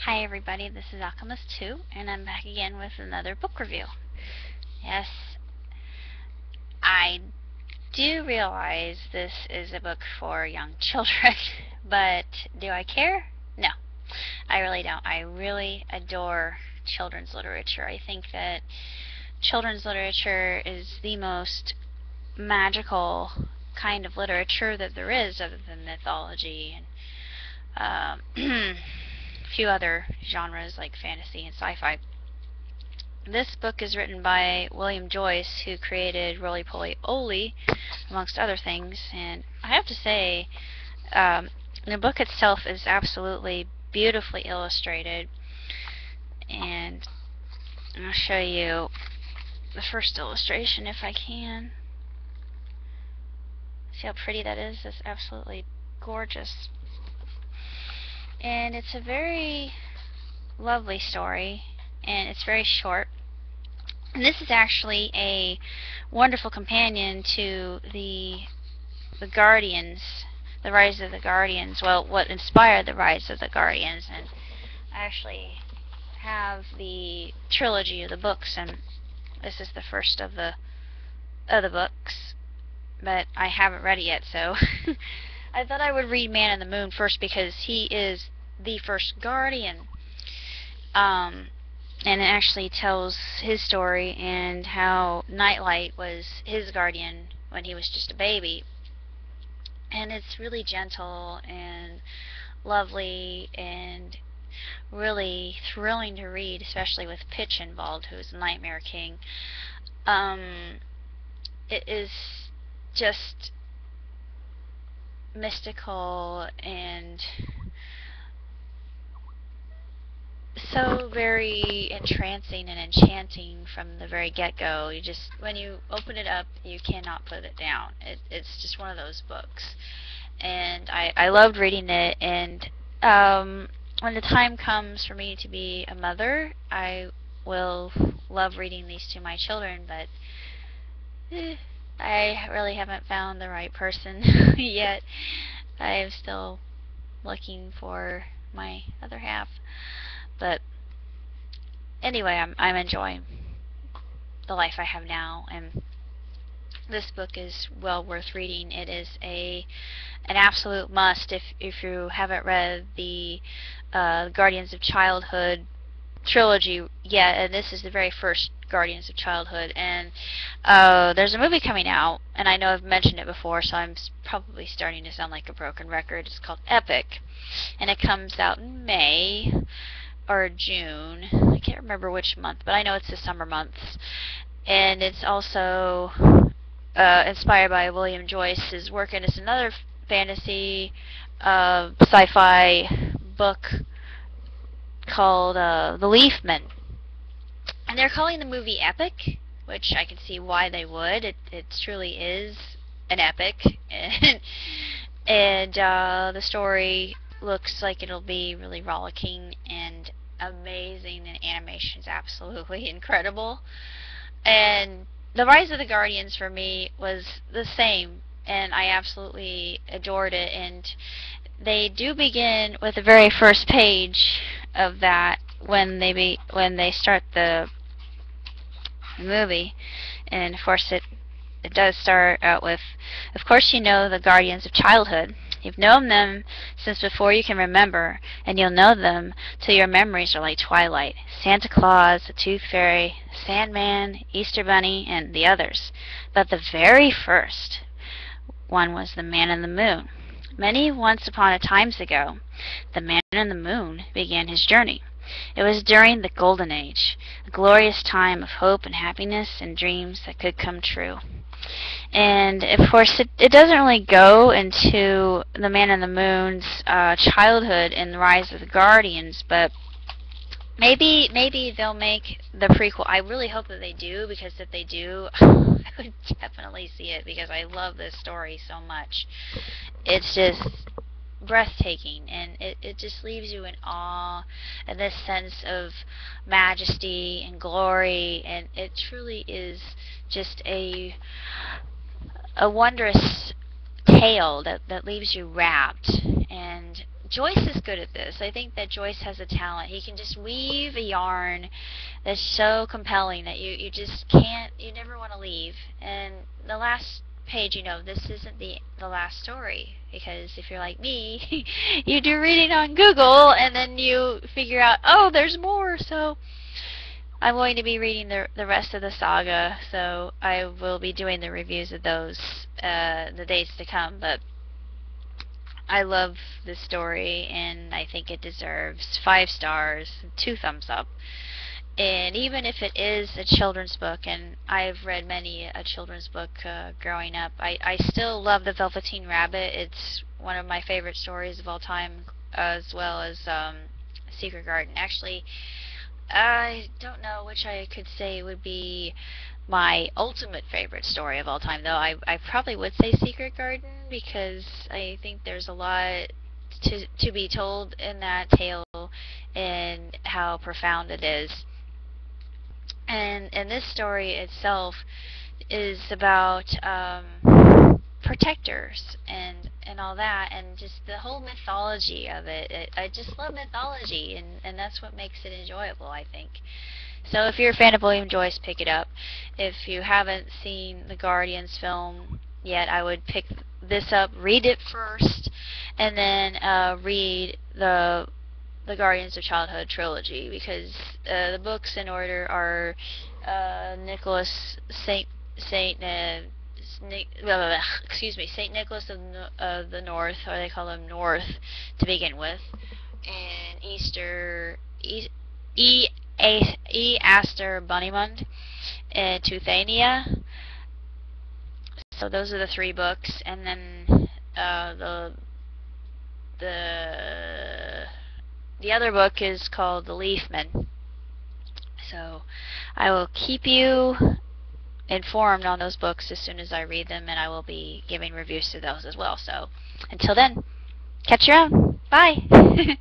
Hi everybody, this is Alchemist2, and I'm back again with another book review. Yes, I do realize this is a book for young children, but do I care? No, I really don't. I really adore children's literature. I think that children's literature is the most magical kind of literature that there is, other than mythology and a few other genres like fantasy and sci-fi. This book is written by William Joyce, who created Roly Poly Oly, amongst other things, and I have to say, the book itself is absolutely beautifully illustrated, and I'll show you the first illustration if I can. See how pretty that is? It's absolutely gorgeous. And it's a very lovely story, and it's very short. And this is actually a wonderful companion to the Guardians, the Rise of the Guardians. Well, what inspired the Rise of the Guardians, and I actually have the trilogy of the books, and this is the first of the books, but I haven't read it yet, so I thought I would read Man in the Moon first because he is the first Guardian. And it actually tells his story and how Nightlight was his guardian when he was just a baby. And it's really gentle and lovely and really thrilling to read, especially with Pitch involved, who's the Nightmare King. It is just mystical and so very entrancing and enchanting from the very get-go. You just, when you open it up, you cannot put it down. It's just one of those books, and I loved reading it. And when the time comes for me to be a mother, I will love reading these to my children, but I really haven't found the right person yet. I am still looking for my other half. But anyway, I'm enjoying the life I have now, and this book is well worth reading. It is an absolute must if you haven't read the Guardians of Childhood trilogy yet, and this is the very first Guardians of Childhood. And there's a movie coming out, and I know I've mentioned it before, so I'm probably starting to sound like a broken record. It's called Epic, and it comes out in May or June. I can't remember which month, but I know it's the summer months. And it's also inspired by William Joyce's work, and it's another fantasy sci-fi book called The Leafman. And they're calling the movie Epic, which I can see why they would. It truly is an epic. And the story looks like it'll be really rollicking and amazing, and animation's absolutely incredible. And the Rise of the Guardians for me was the same, and I absolutely adored it. And they do begin with the very first page of that when they start the movie. And of course it does start out with, of course you know the Guardians of Childhood. You've known them since before you can remember, and you'll know them till your memories are like twilight. Santa Claus, the Tooth Fairy, Sandman, Easter Bunny, and the others. But the very first one was the Man in the Moon. Many once upon a times ago, the Man in the Moon began his journey. It was during the Golden Age, a glorious time of hope and happiness and dreams that could come true. And of course it doesn't really go into the Man in the Moon's childhood in the Rise of the Guardians, but maybe they'll make the prequel. I really hope that they do, because if they do, I would definitely see it, because I love this story so much. It's just breathtaking, and it just leaves you in awe and this sense of majesty and glory, and it truly is just a wondrous tale that leaves you rapt. And Joyce is good at this. I think that Joyce has a talent. He can just weave a yarn that's so compelling that you just can't, you never want to leave. And the last page, you know, this isn't the last story, because if you're like me, you do reading on Google and then you figure out, oh, there's more. So I'm going to be reading the rest of the saga, so I will be doing the reviews of those the days to come. But I love this story, and I think it deserves 5 stars, 2 thumbs up. And even if it is a children's book, and I've read many a children's book growing up, I still love The Velveteen Rabbit. It's one of my favorite stories of all time, as well as Secret Garden. Actually, I don't know which I could say would be my ultimate favorite story of all time, though. I probably would say Secret Garden, because I think there's a lot to be told in that tale and how profound it is. And this story itself is about protectors and all that, and just the whole mythology of it. I just love mythology, and that's what makes it enjoyable, I think. So if you're a fan of William Joyce, pick it up. If you haven't seen the Guardians film yet, I would pick this up, read it first, and then read the Guardians of Childhood trilogy, because the books in order are Nicholas Saint Nicholas of the North, or they call him North to begin with, and Aster Bunnymund and Teuthania. So those are the 3 books, and then the other book is called The Leafman. So I will keep you informed on those books as soon as I read them, and I will be giving reviews to those as well. So until then, catch you around. Bye.